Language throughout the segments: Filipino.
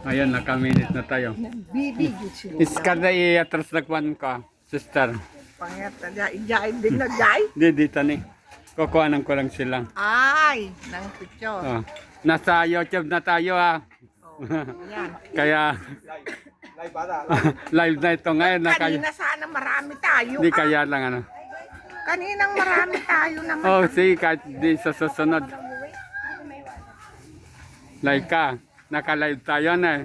Ayan, nakaminit na tayo. Nagbibigit sila. Iskar na i-atras nagwan ka, sister. Pangat na dyan, din na dyan. Di, dito ni. Kukuhanan ko lang sila. Ay, nang picture. Oh. Nasa YouTube na tayo Yan. Kaya live na ito ngayon. Kanina sana marami tayo. Di kaya lang ano. Kaninang marami tayo naman. Oh, sige, kahit di sa susunod. Like ka. Naka-live tayo na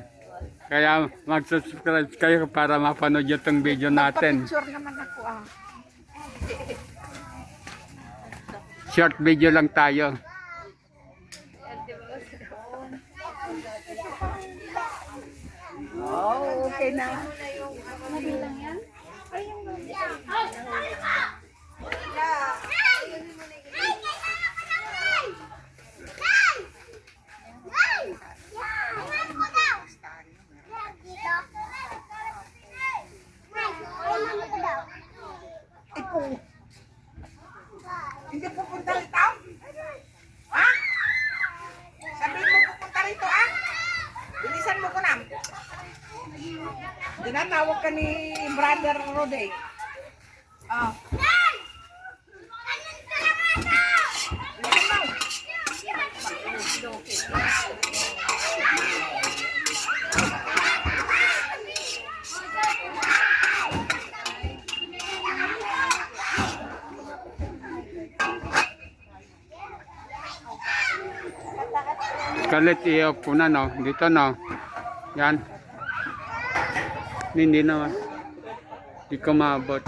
Kaya mag-subscribe kayo para mapanood itong video natin. Picture naman ako Short video lang tayo. Oh, okay na. Hindi pupunta rito? Ha? Sabihin mo pupunta rito, ha? Bilisan mo ko na. Dinatawag ka ni Brother Rode. Oh. Kalit i-off ko na, no? Dito, no? Yan. Hindi naman. Hindi ko maabot.